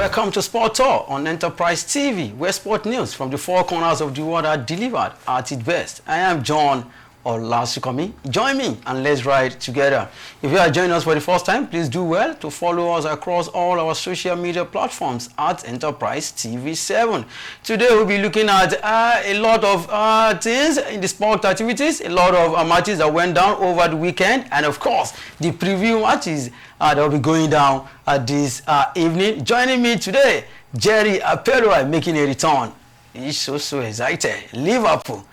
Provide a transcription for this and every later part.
Welcome to Sport Tour on Enterprise TV, where sport news from the four corners of the world are delivered at its best. I am John Olasikomi. Join me and let's ride together. If you are joining us for the first time, please do well to follow us across all our social media platforms at Enterprise TV 7. Today we'll be looking at a lot of things in the sport activities, a lot of matches that went down over the weekend, and of course the preview matches that will be going down this evening. Joining me today, Jerry Apelua making a return. He's so excited. Liverpool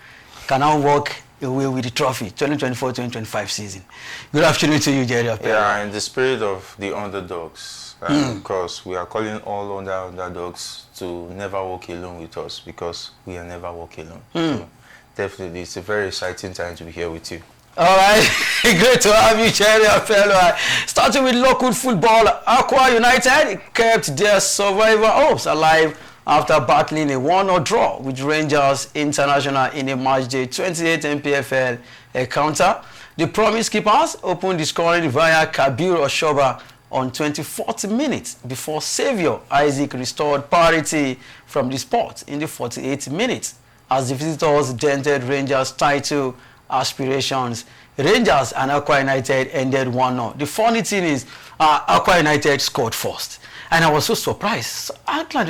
can now walk away with the trophy 2024-2025 season. Good afternoon to you, Jerry Apelua. Yeah, in the spirit of the underdogs, of course, we are calling all underdogs to never walk alone with us because we are never walk alone. So definitely, it's a very exciting time to be here with you. All right, great to have you, Jerry Apelua. Starting with local football, Aqua United kept their survival hopes alive after battling a 1-0 draw with Rangers International in a matchday 28 MPFL encounter. The Promise Keepers opened the scoring via Kabir Oshoba on 24th minute before Saviour Isaac restored parity from the spot in the 48th minute as the visitors dented Rangers' title aspirations. Rangers and Aqua United ended 1-0. The funny thing is, Aqua United scored first. And I was so surprised. Aqua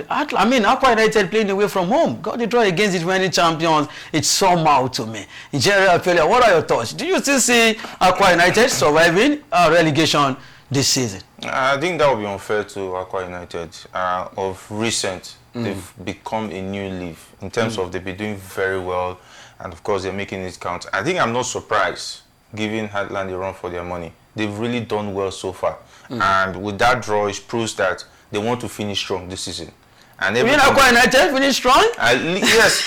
United playing away from home. Got the draw against the defending champions. It's somehow to me. Jerry Apelua, what are your thoughts? Do you still see Aqua United surviving relegation this season? I think that would be unfair to Aqua United. Of recent, they've become a new leaf in terms of they've been doing very well. And of course, they're making it count. I think I'm not surprised, giving Heartland a run for their money. They've really done well so far. And with that draw, it proves that they want to finish strong this season. And you mean Aqua United finish strong? Yes.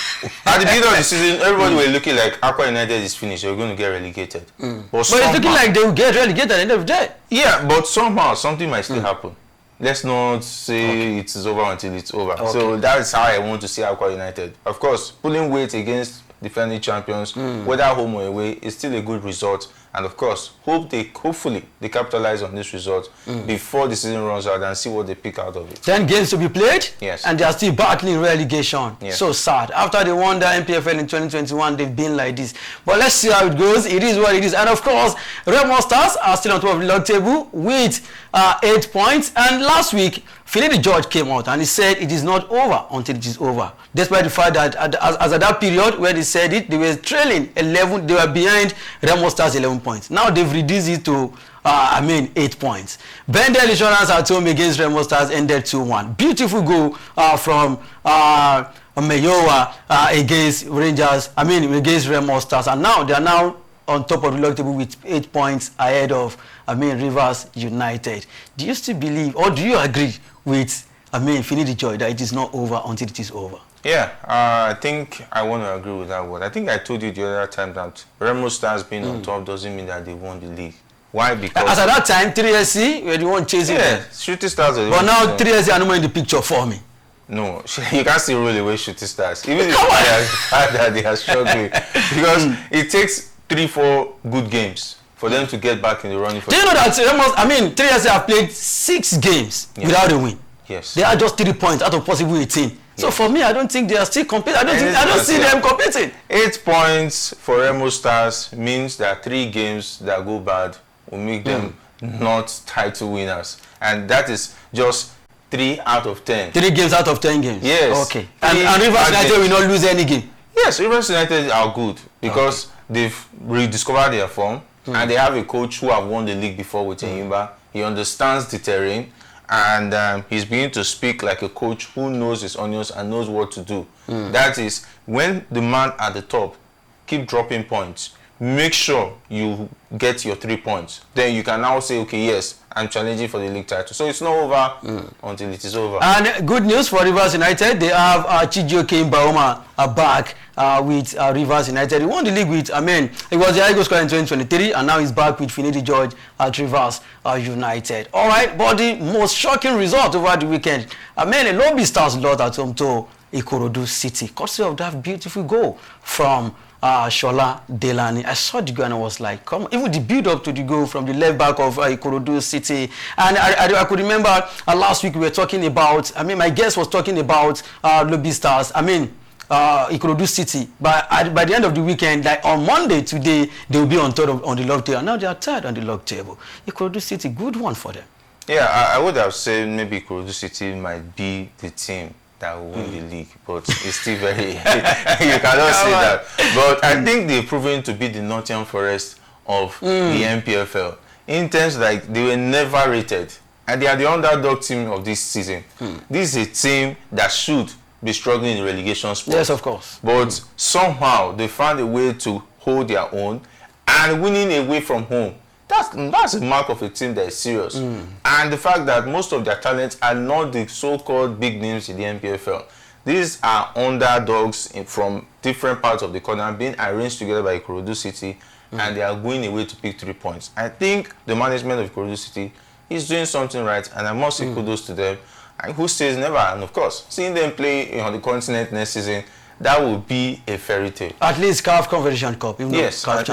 At the beginning of the season, everybody were looking like Aqua United is finished. They're going to get relegated. But it's looking like they will get relegated at the end of the day. Yeah, but somehow something might still happen. Let's not say it is over until it's over. So that's how I want to see Aqua United. Of course, pulling weight against defending champions, whether home or away, is still a good result. And of course, hopefully they capitalize on this result before the season runs out and see what they pick out of it. 10 games to be played, yes, and they are still battling relegation. Yes. So sad. After they won the MPFL in 2021, they've been like this. But let's see how it goes. It is what it is. And of course, Remo Stars are still on top of the log table with 8 points. And last week, Finidi George came out and he said it is not over until it is over. Despite the fact that as at that period when he said it, they were trailing 11, they were behind Remo Stars 11 points. Now they've reduced it to 8 points. Bendel Insurance at home against Remo Stars ended 2-1. Beautiful goal from Mayowa against Rangers, against Remo Stars. And now they are now on top of the log table with 8 points ahead of Rivers United. Do you still believe, or do you agree with Finidi George that it is not over until it is over? Yeah, I think I want to agree with that word. I think I told you the other time that Remo Stars being on top doesn't mean that they won the league. Why? Because as at that time, 3SC were the one chasing them. Shooting Stars. But now 3SC are no more in the picture for me. No, you can't see roll away Shooting Stars. Even if they are struggling. Because it takes 3-4 good games for them to get back in the running. Do you know that 3SC have played 6 games without a win? Yes. They are just 3 points out of possible 18. So for me, I don't think they are still competing. I don't see them competing. 8 points for Remo Stars means that 3 games that go bad will make them not title winners. And that is just 3 out of 10. 3 games out of 10 games? Yes. Okay. And Rivers United will not lose any game? Yes, Rivers United are good because they've rediscovered their form and they have a coach who have won the league before with Enyimba. He understands the terrain. And he's beginning to speak like a coach who knows his onions and knows what to do. That is, when the man at the top keep dropping points, make sure you get your 3 points. Then you can now say, okay, yes, I'm challenging for the league title. So it's not over until it is over. And good news for Rivers United. They have Chijioke Mbaoma back with Rivers United. He won the league with, he was the highest scorer in 2023, and now he's back with Finidi George at Rivers United. All right, but the most shocking result over the weekend, Lobby Stars lost at home to Ikorodu City, courtesy of that beautiful goal from Shola Delani. I saw the goal and I was like, come on. Even the build up to the goal from the left back of Ikorodu City. And I could remember last week we were talking about, my guest was talking about Lobby Stars. Ikorodu City. But by the end of the weekend, like on Monday today, they will be on third on the log table. Now they are third on the log table. Ikorodu City, good one for them. Yeah, I would have said maybe Ikorodu City might be the team that will win the league, but it's still very you cannot say that. But I think they're proving to be the Nottingham Forest of the NPFL in terms like they were never rated, and they are the underdog team of this season. This is a team that should be struggling in relegation sports. Yes, of course. But somehow they found a way to hold their own and winning away from home. That's a mark of a team that is serious. And the fact that most of their talents are not the so-called big names in the NPFL. These are underdogs from different parts of the corner being arranged together by Ikorodu City, and they are going away to pick 3 points. I think the management of Ikorodu City is doing something right, and I must say kudos to them. And who says never? And of course, seeing them play on the continent next season, that will be a fairy tale. At least CAF Confederation Cup. Yes, at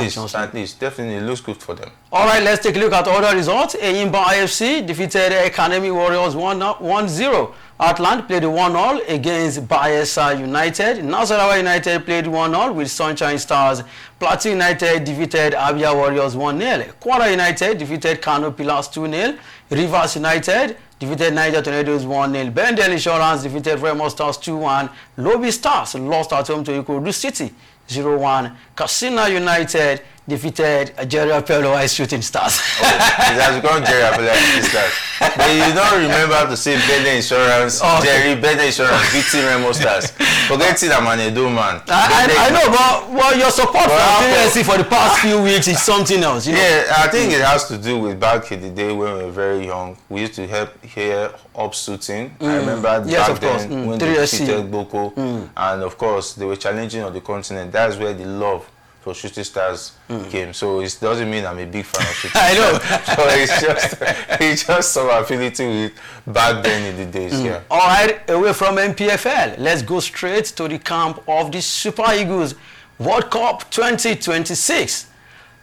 least. Definitely, it looks good for them. All right, let's take a look at other results. Eyimba IFC defeated Academy Warriors 1-0. Atlant played 1-0 against Bayelsa United. Nasarawa United played 1-0 with Sunshine Stars. Plateau United defeated Abia Warriors 1-0. Kwara United defeated Kano Pillars 2-0. Rivers United defeated Niger Tornadoes 1-0. Bendel Insurance defeated Remo Stars 2-1. Lobby Stars lost at home to Ikorodu City 0-1. Katsina United defeated Jerry Apello Ice Shooting Stars. It has become Jerry Apello Ice Shooting Stars. But you don't remember to say Bendel Insurance, Jerry Bendel Insurance beating Remo Stars. Forget it, I'm an Edo man. I know, but your support for PLC for the past few weeks is something else. You know? Yeah, I think it has to do with back in the day when we were very young. We used to hear up shooting. I remember back then when they defeated Boko. And of course, they were challenging on the continent. That's where the love for Shooting Stars came. So it doesn't mean I'm a big fan of Shooting Stars. I know. So it's just some affinity with back then in the days. Yeah. All right, away from NPFL, let's go straight to the camp of the Super Eagles World Cup 2026.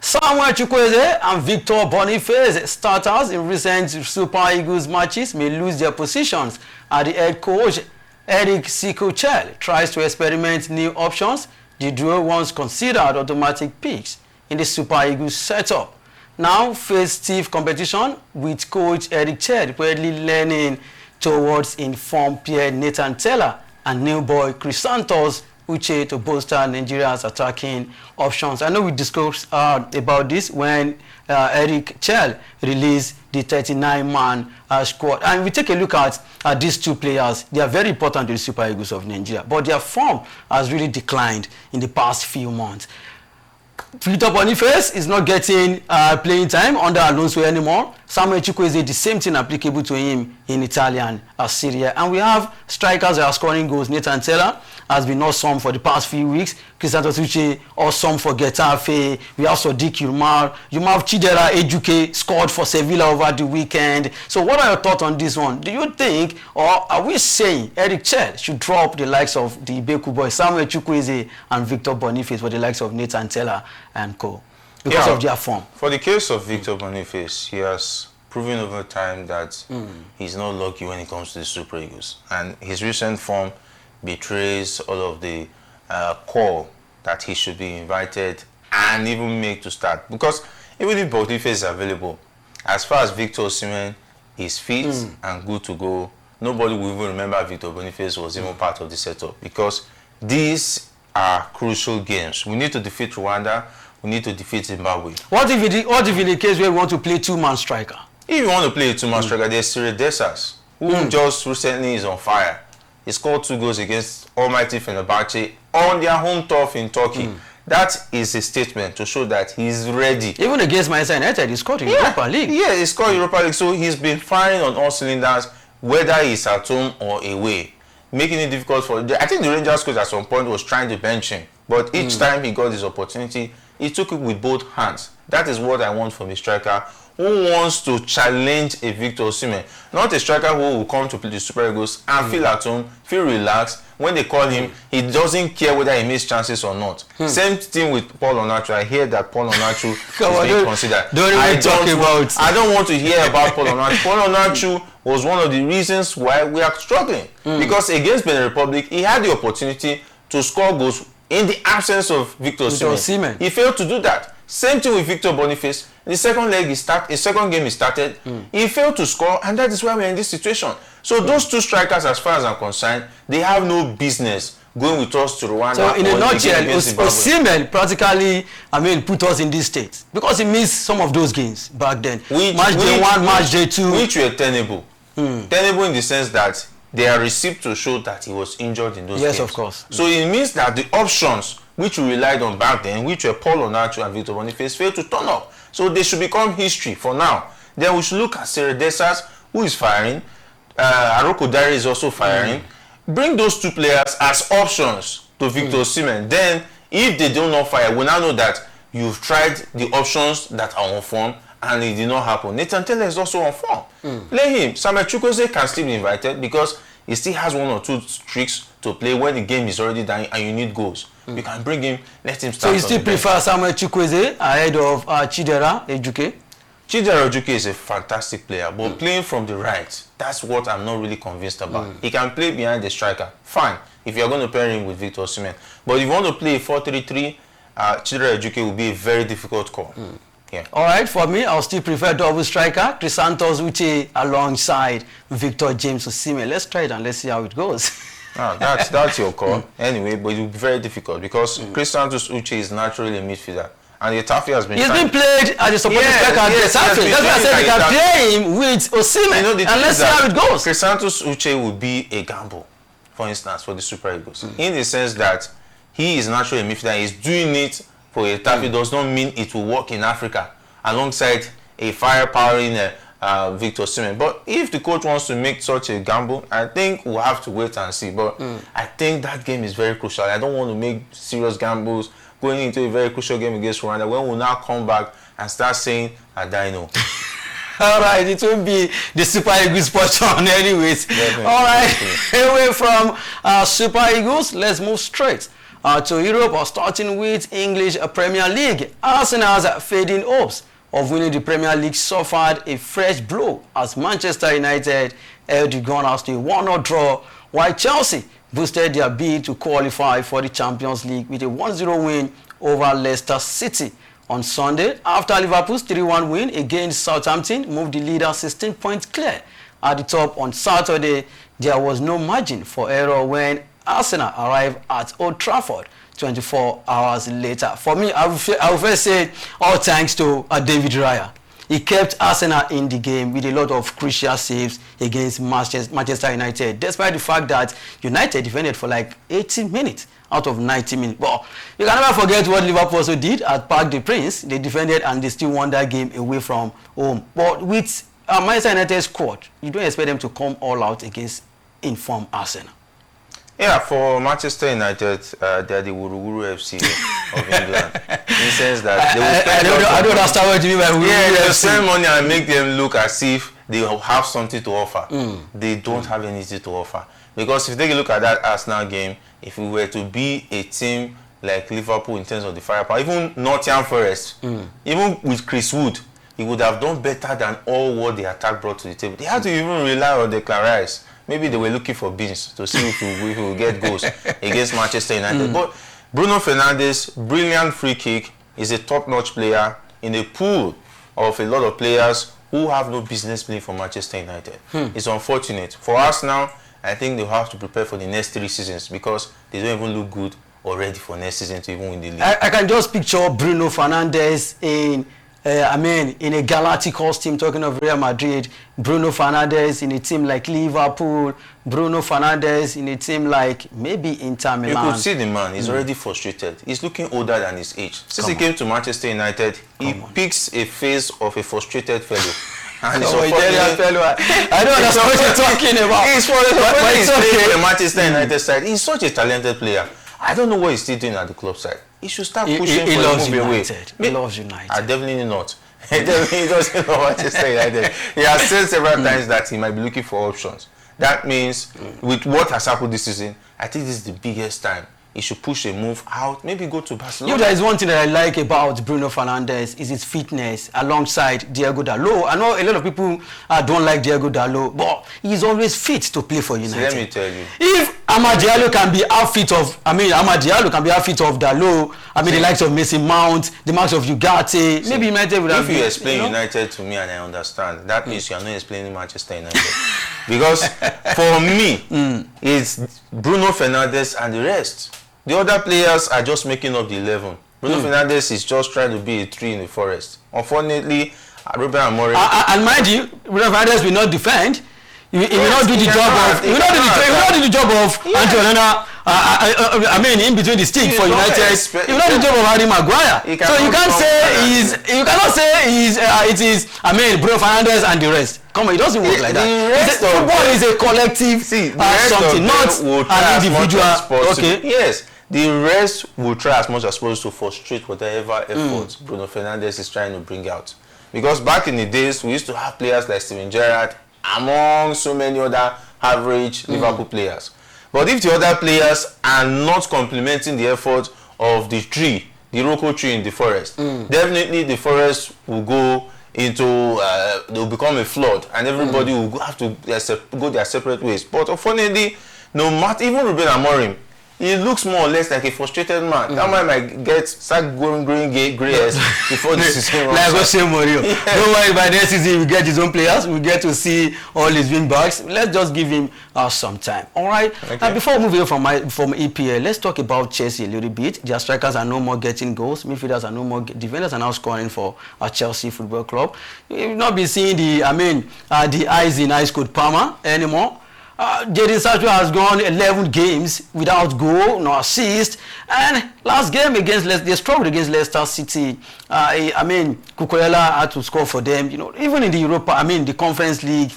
Samuel Chukwueze and Victor Boniface, starters in recent Super Eagles matches, may lose their positions as the head coach Eric Sikochel tries to experiment new options. The duo once considered automatic picks in the Super Eagles setup now face stiff competition with coach Eric Ched reportedly leaning towards informed Pierre Nathan Teller and new boy Chris Santos Uche to bolster Nigeria's attacking options. I know we discussed about this when Eric Ched released the 39-man squad. And we take a look at these two players. They are very important to the Super Eagles of Nigeria, but their form has really declined in the past few months. Victor Boniface is not getting playing time under Alonso anymore. Samuel Chukwueze, the same thing applicable to him in Italian Serie A. And we have strikers that are scoring goals. Nathan Teller has been awesome for the past few weeks. Cristiano Tucci, awesome for Getafe. We have Sadiq Umar. You have Chidera Ejuke scored for Sevilla over the weekend. So what are your thoughts on this one? Do you think, or are we saying Eric Ched should drop the likes of the Ibeku boys, Samuel Chukwueze and Victor Boniface for the likes of Nathan Teller and co? Because of their form. For the case of Victor Boniface, he has proven over time that he's not lucky when it comes to the Super Eagles. And his recent form betrays all of the call that he should be invited and even made to start. Because even if Boniface is available, as far as Victor Osimhen is fit and good to go, nobody will even remember Victor Boniface was even part of the setup. Because these are crucial games. We need to defeat Rwanda. We need to defeat Zimbabwe. What if in the case where we want to play two-man striker? If you want to play a two-man striker, there's Cyril Dessers, who just recently is on fire. He scored 2 goals against Almighty Fenerbahce on their home turf in Turkey. That is a statement to show that he's ready. Even against Manchester United, he scored in Europa League. Yeah, he scored Europa League. So he's been firing on all cylinders, whether he's at home or away, making it difficult for... I think the Rangers coach at some point was trying to bench him. But each time he got his opportunity, he took it with both hands. That is what I want from a striker who wants to challenge a Victor Osimhen. Not a striker who will come to play the Super Eagles and feel at home, feel relaxed, when they call him, he doesn't care whether he makes chances or not. Same thing with Paul Onachu. I hear that Paul Onachu is being considered. I don't want to hear about Paul Onachu. Paul Onachu was one of the reasons why we are struggling. Because against Benin Republic, he had the opportunity to score goals in the absence of Victor Osimhen. He failed to do that. Same thing with Victor Boniface. In the second leg, second game he started, he failed to score, and that is why we're in this situation. So those two strikers, as far as I'm concerned, they have no business going with us to Rwanda. So in a nutshell, Osimhen practically, put us in this state because he missed some of those games back then. Match day 1, match day 2. Which were tenable. Tenable in the sense that there are receipts to show that he was injured in those games. Yes, of course. So it means that the options which we relied on back then, which were Paul Onachu and Victor Boniface, failed to turn up. So they should become history for now. Then we should look at Sere Desas, who is firing. Aroko Dare is also firing. Bring those two players as options to Victor Osimhen. Then, if they do not fire, we now know that you've tried the options that are on form and it did not happen. Nathan Taylor is also on form. Play him. Samuel Chukwueze can still be invited because he still has 1 or 2 tricks to play when the game is already done and you need goals. You can bring him, let him start. So you still prefer Samuel Chukwueze ahead of Chidera Ejuke? Chidera Ejuke is a fantastic player, but playing from the right, that's what I'm not really convinced about. He can play behind the striker, fine, if you're going to pair him with Victor Osimhen. But if you want to play a 4-3-3, Chidera Ejuke will be a very difficult call. Yeah. All right, for me, I'll still prefer double striker, Chrysanthus Uche alongside Victor James Osimhen. Let's try it and let's see how it goes. That's your call. Anyway, but it will be very difficult because Chrysanthus Uche is naturally a midfielder. And the Tafi has been... He's been played as a supporting striker at the Tafi. That's why I said they can play him with Osimhen. And let's see how it goes. Chrysanthus Uche would be a gamble, for instance, for the Super Eagles. In the sense that he is naturally a midfielder. He's doing it for a Tafi does not mean it will work in Africa alongside a fire-powering Victor Osimhen. But if the coach wants to make such a gamble, I think we'll have to wait and see. But I think that game is very crucial. I don't want to make serious gambles going into a very crucial game against Rwanda when we'll now come back and start saying, Adino. All right, it will be the Super Eagles portion anyways. Definitely. All right, away from Super Eagles, let's move straight to Europe, starting with English Premier League. Arsenal's fading hopes of winning the Premier League suffered a fresh blow as Manchester United held the Gunners to a 1-0 draw, while Chelsea boosted their bid to qualify for the Champions League with a 1-0 win over Leicester City on Sunday, after Liverpool's 3-1 win against Southampton moved the leader 16 points clear at the top. On Saturday, there was no margin for error when Arsenal arrived at Old Trafford 24 hours later. For me, I will first say all thanks to David Raya. He kept Arsenal in the game with a lot of crucial saves against Manchester United, despite the fact that United defended for like 80 minutes out of 90 minutes. But you can never forget what Liverpool also did at Parc des Princes. They defended and they still won that game away from home. But with Manchester United's squad, you don't expect them to come all out against informed Arsenal. Yeah, for Manchester United, they're the Wuru FC of England. In the sense that they will spend I don't understand what you mean by Wuru FC. They will spend money and make them look as if they have something to offer. They don't have anything to offer. Because if you take a look at that Arsenal game, if we were to be a team like Liverpool in terms of the firepower, even Nottingham Forest, even with Chris Wood, he would have done better than all what the attack brought to the table. They had to even rely on Declan Rice. Maybe they were looking for beans to see if we will get goals against Manchester United. But Bruno Fernandes, brilliant free kick, is a top-notch player in a pool of a lot of players who have no business playing for Manchester United. It's unfortunate. For us now, I think they'll have to prepare for the next 3 seasons because they don't even look good already for next season to even win the league. I can just picture Bruno Fernandes in a Galacticos team, talking of Real Madrid, Bruno Fernandes in a team like Liverpool, Bruno Fernandes in a team like maybe Inter Milan. You could see the man, he's already frustrated. He's looking older than his age. Since he came to Manchester United, he picks a face of a frustrated fellow. And it's I don't understand what you're talking about. He's playing for the Manchester United side. He's such a talented player. I don't know what he's still doing at the club side. He should start pushing for a move away. He loves United. Definitely not. He definitely doesn't love Manchester United. He has said several times that he might be looking for options. That means with what has happened this season, I think this is the biggest time he should push a move out, maybe go to Barcelona. You know, there is one thing that I like about Bruno Fernandes is his fitness alongside Diego Dalot. I know a lot of people don't like Diego Dalot, but he's always fit to play for United. So let me tell you. If Amad Diallo can be outfit of, Dalot, the likes of Mason Mount, the marks of Ugarte, maybe United would have been. If you explain United to me and I understand, that means you are not explaining Manchester United. Because for me, it's Bruno Fernandes and the rest. The other players are just making up the 11. Bruno Fernandes is just trying to be a tree in the forest. Unfortunately, Ruben Amorim... and mind you, Bruno Fernandes will not defend. He will not do the job of... He will not do the job of Andrew Onana. In between the stick for United. He will not do the job of Harry Maguire. So you can't say you cannot say it is Bruno Fernandes and the rest. Come on, it doesn't work like that. Football is a collective something, not an individual. Okay. Yes. The rest will try as much as possible to frustrate whatever effort Bruno Fernandes is trying to bring out. Because back in the days, we used to have players like Steven Gerrard, among so many other average Liverpool players. But if the other players are not complementing the effort of the tree, the Iroko tree in the forest, definitely the forest will go into, they'll become a flood, and everybody will have to go their separate ways. But unfortunately, no matter, even Ruben Amorim, he looks more or less like a frustrated man. That man might start growing gray hairs before the season runs out. Like Jose Mourinho. Don't worry, by next season we get his own players. We get to see all his win backs. Let's just give him some time. All right. Okay. And before we move on from EPL, let's talk about Chelsea a little bit. Their strikers are no more getting goals. Midfielders are no more. Defenders are now scoring for Chelsea Football Club. You've not been seeing the eyes in Ice Cold Palmer anymore. Jadon Sancho has gone 11 games without goal, no assist, and last game they struggled against Leicester City. Cucurella had to score for them. Even in the the Conference League,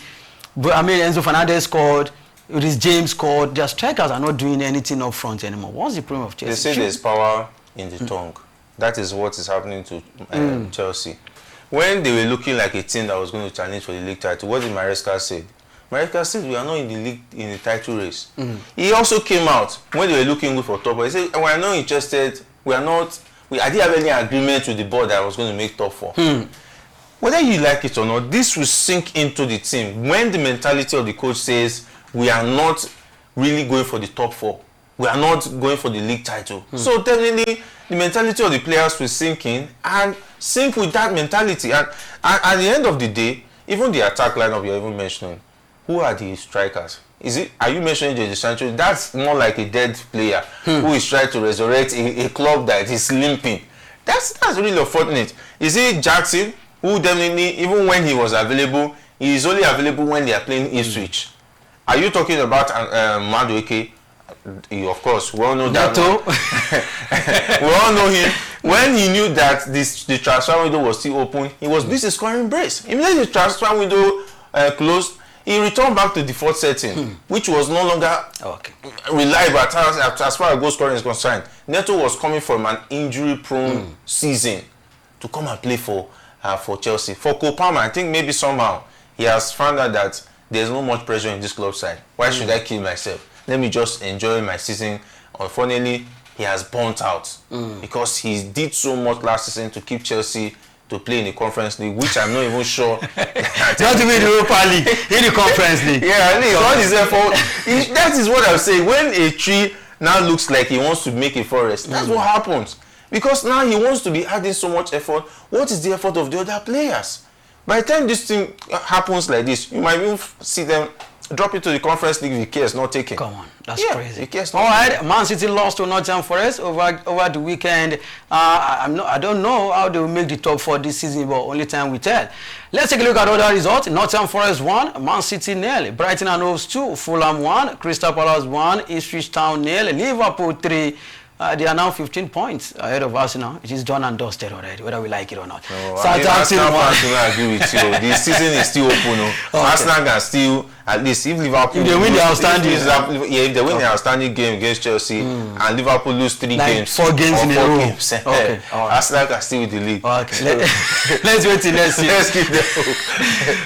Enzo Fernandez scored, Reece James scored. Their strikers are not doing anything up front anymore. What's the problem of Chelsea? They say there's power in the tongue. That is what is happening to Chelsea. When they were looking like a team that was going to challenge for the league title, what did Maresca say? Maresca said we are not in the league in the title race. He also came out when they were looking good for top 4. He said we are not interested. I didn't have any agreement with the board that I was going to make top 4. Whether you like it or not, this will sink into the team. When the mentality of the coach says we are not really going for the top 4, we are not going for the league title. So definitely the mentality of the players will sink in and sync with that mentality. And at the end of the day, even the attack lineup you're even mentioning, who are the strikers? Are you mentioning Jadon Sancho? That's more like a dead player who is trying to resurrect a club that is limping. That's really unfortunate. Is it Jackson, who definitely, even when he was available, he is only available when they are playing Ipswich? Are you talking about Madueke? Of course, we all know that. We all know him. When he knew that the transfer window was still open, he was busy scoring brace. Immediately the transfer window closed, he returned back to default setting, which was no longer reliable as far as goal scoring is concerned. Neto was coming from an injury-prone season to come and play for Chelsea. For Cole Palmer, I think maybe somehow he has found out that there's no much pressure in this club side. Why should I kill myself? Let me just enjoy my season. Unfortunately, he has burnt out because he did so much last season to keep Chelsea to play in the Conference League, which I'm not even sure. Not even the Europa League, in the Conference League. Yeah, I mean, all his effort. That is what I'm saying. When a tree now looks like he wants to make a forest, that's what happens. Because now he wants to be adding so much effort. What is the effort of the other players? By the time this thing happens like this, you might even see them drop it to the Conference League if the care is not taken. Come on, that's crazy. All right, Man City lost to Nottingham Forest over the weekend. I don't know how they will make the top 4 this season, but only time will tell. Let's take a look at other results. Nottingham Forest 1, Man City 0, Brighton and Hove 2, Fulham 1, Crystal Palace 1, Ipswich Town 0, Liverpool 3, They are now 15 points ahead of Arsenal. It is done and dusted already, whether we like it or not. No, Southampton I agree with you. The season is still open. No? Okay. Arsenal can still, at least if Liverpool... If they win the outstanding... If they win the outstanding game against Chelsea and Liverpool lose 3 games... 4 games in a row. Okay. Arsenal can still win the league. Okay. Let's wait till next year. Let's keep them.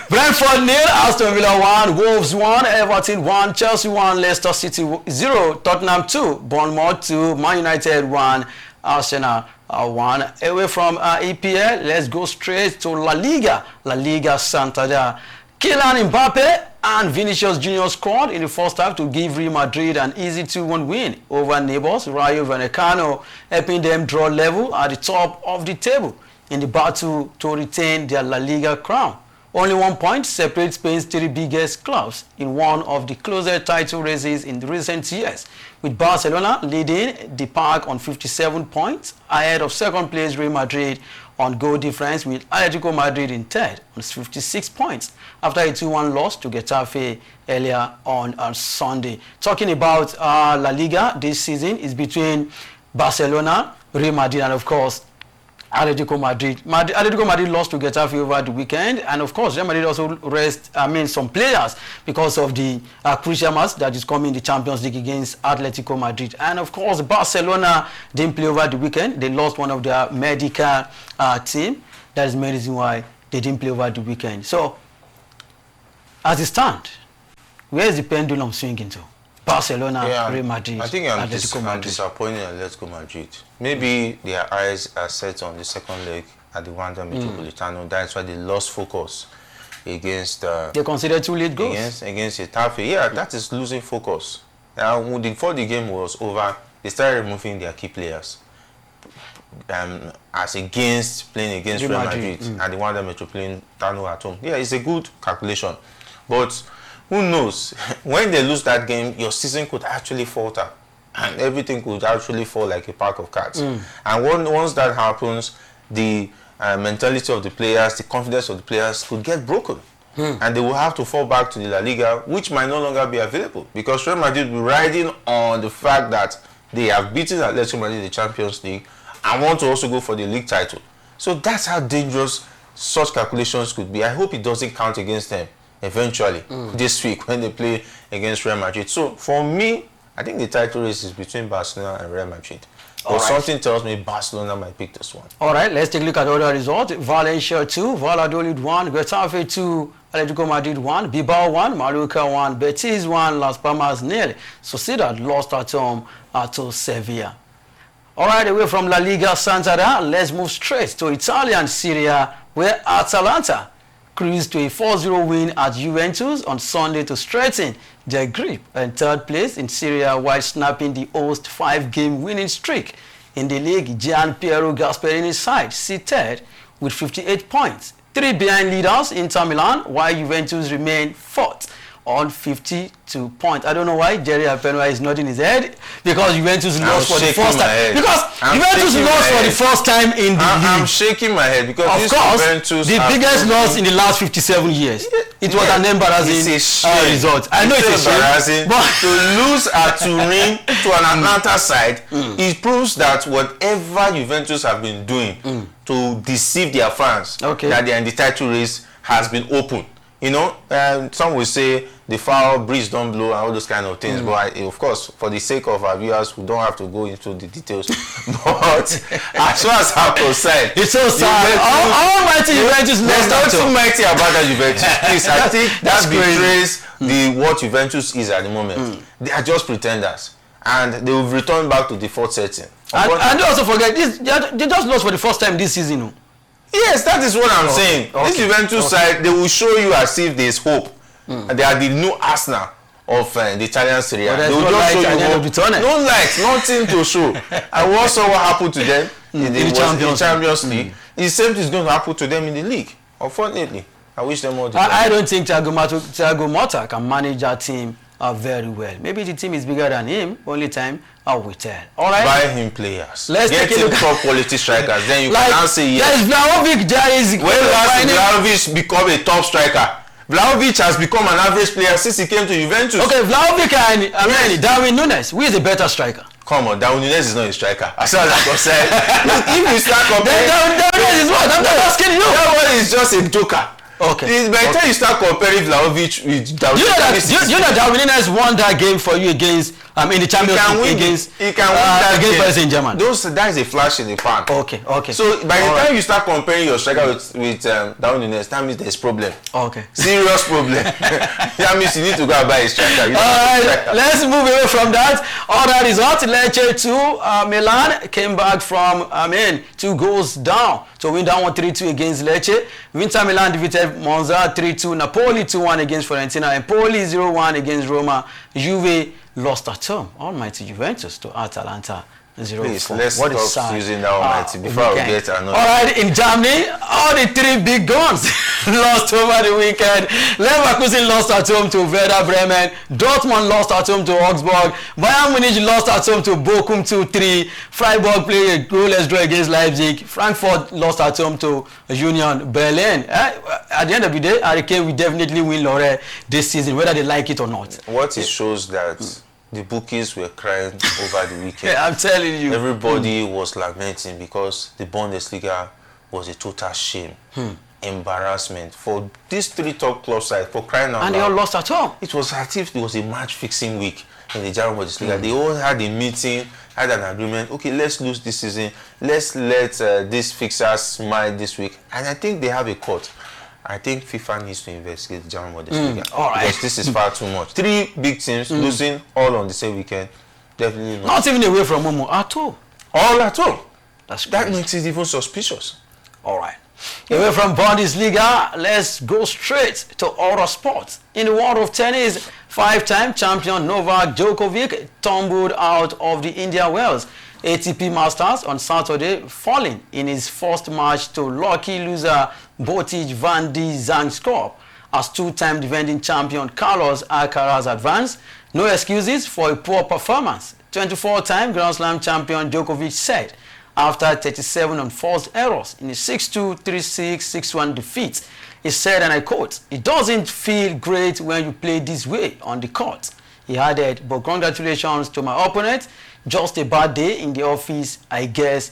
Brentford 0, Aston Villa 1, Wolves 1, Everton 1, Chelsea 1, Leicester City 0, Tottenham 2, Bournemouth 2, Man United 1, Arsenal 1. Away from EPL, let's go straight to La Liga. La Liga Santander. Kylian Mbappe and Vinicius Junior scored in the first half to give Real Madrid an easy 2-1 win over neighbors Rayo Vallecano, helping them draw level at the top of the table in the battle to retain their La Liga crown. Only 1 point separates Spain's 3 biggest clubs in one of the closest title races in the recent years, with Barcelona leading the pack on 57 points, ahead of second place Real Madrid on goal difference, with Atletico Madrid in third on 56 points after a 2-1 loss to Getafe earlier on Sunday. Talking about La Liga this season is between Barcelona, Real Madrid, and of course Atletico Madrid. Atletico Madrid lost to Getafe over the weekend, and of course Real Madrid also some players because of the crucial match that is coming in the Champions League against Atletico Madrid. And of course Barcelona didn't play over the weekend. They lost one of their medical team. That is the main reason why they didn't play over the weekend. So as it stands, where is the pendulum swinging to? Barcelona, Real Madrid, I think I'm disappointed at Atletico Madrid. Maybe their eyes are set on the second leg at the Wanda Metropolitano. That's why they lost focus against... they considered 2 late goals. Against Getafe. Yeah, that is losing focus. Before the game was over, they started removing their key players as against playing against Real Madrid at the Wanda Metropolitano at home. Yeah, it's a good calculation. But who knows? When they lose that game, your season could actually falter. And everything could actually fall like a pack of cards. And once that happens, the mentality of the players, the confidence of the players could get broken. And they will have to fall back to the La Liga, which might no longer be available. Because Real Madrid will be riding on the fact that they have beaten Atletico Madrid in the Champions League and want to also go for the league title. So that's how dangerous such calculations could be. I hope it doesn't count against them eventually this week when they play against Real Madrid. So for me, I think the title race is between Barcelona and Real Madrid. But something tells me Barcelona might pick this one. All right, let's take a look at other results. Valencia 2, Valladolid 1, Getafe 2, Atletico Madrid 1, Bilbao 1, Mallorca 1, Betis 1, Las Palmas 0. Sociedad lost at home to Sevilla. All right, away from La Liga Santander, let's move straight to Italian Serie A, where Atalanta cruised to a 4-0 win at Juventus on Sunday to strengthen their grip and third place in Serie A while snapping the host 5-game winning streak. In the league, Gianpiero Gasperini's side seated with 58 points, 3 behind leaders Inter Milan, while Juventus remained 4th on 52 points. I don't know why Jerry Apenwa is nodding his head, because Juventus lost for the first time. Juventus lost for the first time in the league. I'm shaking my head because of course, Juventus the biggest loss in the last 57 years. It was an embarrassing result. I know it's embarrassing, but to lose at Turin to an Atlanta side, it proves that whatever Juventus have been doing to deceive their fans, that they are in the title race, has been open. You know, some will say the foul, breeze don't blow, and all those kind of things. But of course, for the sake of our viewers, we don't have to go into the details. But as far as I'm concerned, it's so sad. Almighty Juventus lost. There's nothing mighty about that Juventus. Please, I think that betrays what Juventus is at the moment. They are just pretenders, and they will return back to the default setting. And don't also forget this: they just lost for the first time this season. No? Yes, that is what I'm saying. This Juventus side, they will show you as if there is hope. They are the new Arsenal of the Italian Serie A. They will just show you hope. No light, nothing to show. I once saw what happened to them in the Champions League. The same thing is going to happen to them in the league. Unfortunately, I wish them all the best. I don't think Thiago Motta can manage that team very well. Maybe the team is bigger than him. Only time will tell. All right. Buy him players. Let's get him top quality strikers. Then you can now say yes. Vlahovic when last Vlahovic become a top striker? Vlahovic has become an average player since he came to Juventus. Okay, Vlahovic and Darwin Núñez, who is a better striker? Come on, Darwin Núñez is not a striker. As far as I'm concerned, if you start comparing, Darwin Núñez is what? I'm not asking you. that one is just a joker. Okay. By the time you start comparing Vlahovic with Darwin, you know Darwin Núñez won that game for you against in the Champions League against Paris Saint-Germain. That is a flash in the pan. Okay. So by the time you start comparing your striker with Darwin Núñez, that means there's problem. Okay. Serious problem. That means you need to go and buy a striker. Let's move away from that. Other result, Lecce 2, Milan came back from 2 goals down to win that one 3-2 against Lecce. Inter Milan defeated Monza 3-2. Napoli 2-1 against Fiorentina. Empoli 0-1 against Roma. Juve lost at home. Almighty Juventus to Atalanta 0-4. Please, let's stop using that almighty before we get another. All right, in Germany, all the 3 big guns lost over the weekend. Leverkusen lost at home to Werder Bremen. Dortmund lost at home to Augsburg. Bayern Munich lost at home to Bochum 2-3. Freiburg played a goalless draw against Leipzig. Frankfurt lost at home to Union Berlin. At the end of the day, Harry Kane will definitely win Lorraine this season, whether they like it or not. What it shows that the bookies were crying over the weekend. Yeah, I'm telling you. Everybody was lamenting because the Bundesliga was a total shame, embarrassment for these 3 top club sides, for crying out loud. And they all lost at home. It was as if it was a match-fixing week in the German Bundesliga. They all had a meeting, had an agreement. Okay, let's lose this season. Let's let these fixers smile this week. And I think they have a court. I think FIFA needs to investigate the German Bundesliga. All right. Because this is far too much. 3 big teams losing all on the same weekend. Definitely not. Not even away from Momo at all. All at all. That makes it even suspicious. All right. Away from Bundesliga, let's go straight to other sports. In the world of tennis, 5-time champion Novak Djokovic tumbled out of the India Wells ATP Masters on Saturday, falling in his first match to lucky loser Botic van de Zandschulp as 2-time defending champion Carlos Alcaraz advanced. No excuses for a poor performance, 24-time Grand Slam champion Djokovic said after 37 unforced errors in a 6-2, 3-6, 6-1 defeat. He said, and I quote, "It doesn't feel great when you play this way on the court." He added, "But congratulations to my opponent. Just a bad day in the office, I guess,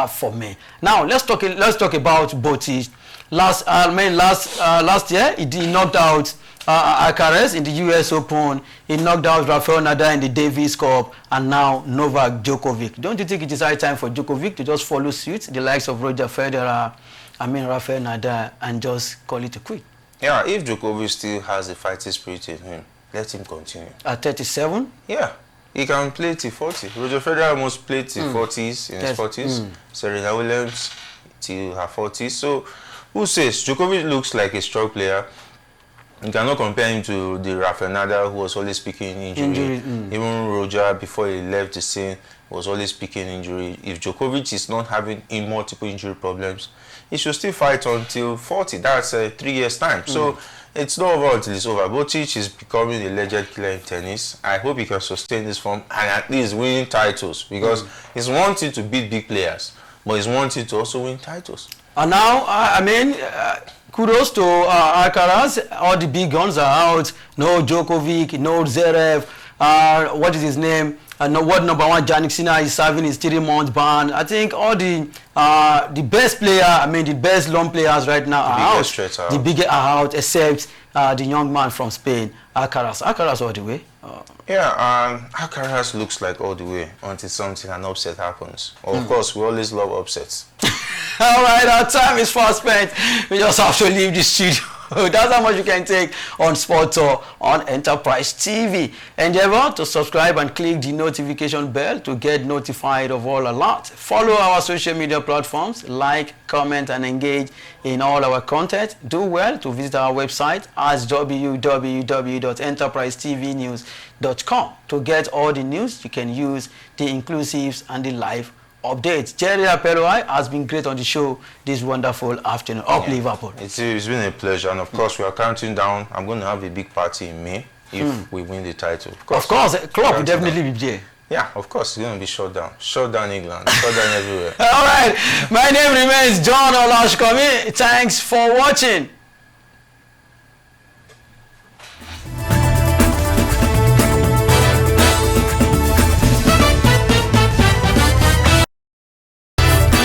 for me." Now let's talk about Botic. Last year he knocked out Alcaraz in the US Open. He knocked out Rafael Nadal in the Davis Cup, and now Novak Djokovic. Don't you think it is high time for Djokovic to just follow suit, the likes of Roger Federer, Rafael Nadal, and just call it a quit? Yeah, if Djokovic still has a fighting spirit in him, let him continue. At 37? Yeah. He can play till 40. Roger Federer almost played till 40s, in his 40s. Serena Williams till her 40s. So, who says? Djokovic looks like a strong player. You cannot compare him to the Rafael Nadal, who was always speaking injury. Even Roger, before he left the scene, was always speaking injury. If Djokovic is not having multiple injury problems, he should still fight until 40. That's 3 years' time. So, it's not over until it's over. Botic is becoming a legend killer in tennis. I hope he can sustain this form and at least win titles, because he's wanting to beat big players, but he's wanting to also win titles. And now, kudos to Alcaraz. All the big guns are out. No Djokovic, no Zverev. What is his name? World number 1 Jannik Sinner is serving his 3-month ban. I think all the best player, the best long players right now are out. The biggest are out, except the young man from Spain, Alcaraz. Alcaraz all the way. Alcaraz looks like all the way until an upset happens. Of course, we always love upsets. All right, our time is fast spent. We just have to leave the studio. That's how much you can take on Sport Tour on Enterprise TV. Endeavor to subscribe and click the notification bell to get notified of all alerts. Follow our social media platforms, like, comment, and engage in all our content. Do well to visit our website as www.enterprisetvnews.com to get all the news you can use, the inclusives, and the live updates. Jerry Apeloi has been great on the show this wonderful afternoon. Liverpool. It's been a pleasure, and of course we are counting down. I'm going to have a big party in May if we win the title. Of course, Klopp will definitely be there. Yeah, of course, it's going to be shut down. Shut down England. Shut down everywhere. All right, my name remains John Olashkomi. Thanks for watching.